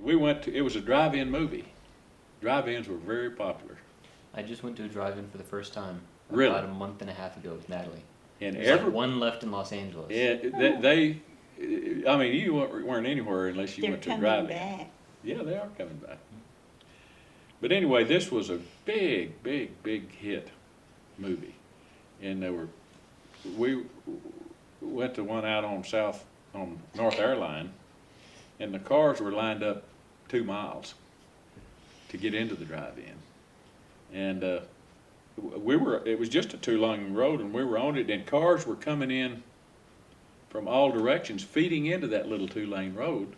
We went to, it was a drive-in movie. Drive-ins were very popular. I just went to a drive-in for the first time Really? about a month and a half ago with Natalie. And There's like one left in Los Angeles. yeah, I mean, you weren't anywhere unless you They're went to a coming drive-in. back. Yeah, they are coming back. But anyway, this was a big, big, big hit movie. And we went to one out on North Airline, and the cars were lined up 2 miles to get into the drive-in. And it was just a 2-lane road, and we were on it, and cars were coming in from all directions, feeding into that little 2-lane road.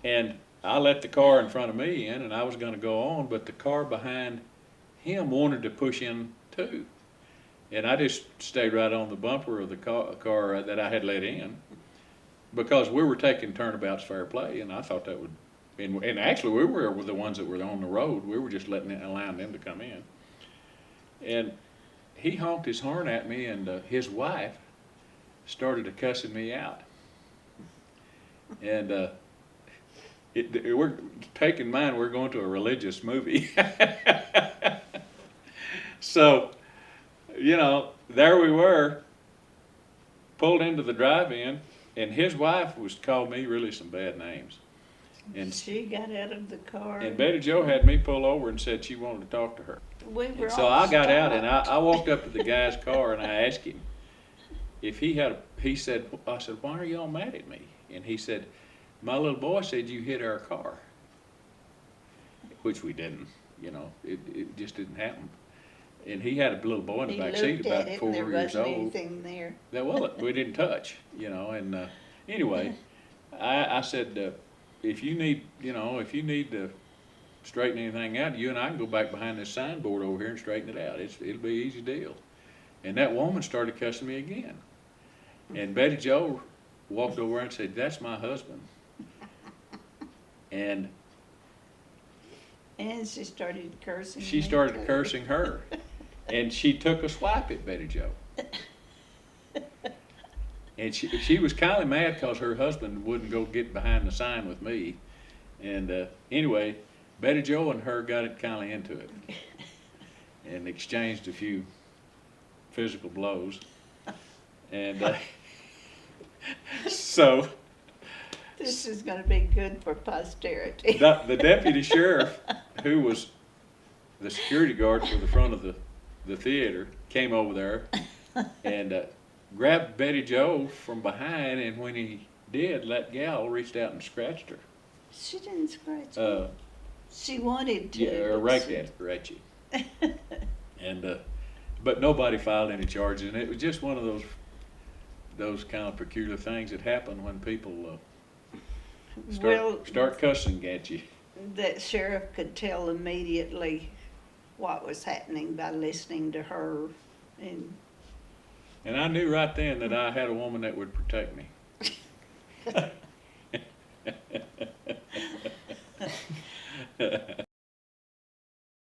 And I let the car in front of me in, and I was gonna go on, but the car behind him wanted to push in too. And I just stayed right on the bumper of the car that I had let in, because we were taking turnabouts fair play, and I thought that would, and actually we were the ones that were on the road. We were just allowing them to come in. And he honked his horn at me, and his wife started to cussing me out. And we're taking in mind we're going to a religious movie. So, you know, there we were, pulled into the drive-in, and his wife called me really some bad names. And She got out of the car. And Betty Jo had me pull over and said she wanted to talk to her. We were And so all I got out, and stopped. I walked up to the guy's car, and I asked him if I said, why are y'all mad at me? And he said, my little boy said you hit our car. Which we didn't, you know, it just didn't happen. And he had a little boy in the He back seat looked about at it 4 and there years wasn't old. anything there. Well, we didn't touch, you know, and anyway, I said, if you need to straighten anything out, you and I can go back behind this signboard over here and straighten it out. It'll be an easy deal. And that woman started cussing me again. And Betty Jo walked over and said, that's my husband. And She started cursing. she me, started too. cursing her. And she took a swipe at Betty Jo. And she was kind of mad because her husband wouldn't go get behind the sign with me. And anyway, Betty Jo and her got it kind of into it and exchanged a few physical blows. And so This is gonna be good for posterity. the deputy sheriff, who was the security guard for the front of the theater, came over there and grabbed Betty Jo from behind, and when he did, that gal reached out and scratched her. She didn't scratch me. Uh, She wanted to. yeah, or but raked she- at you. And but nobody filed any charges, and it was just one of those kind of peculiar things that happen when people Well, start cussing at you. that sheriff could tell immediately what was happening by listening to her, And I knew right then that I had a woman that would protect me.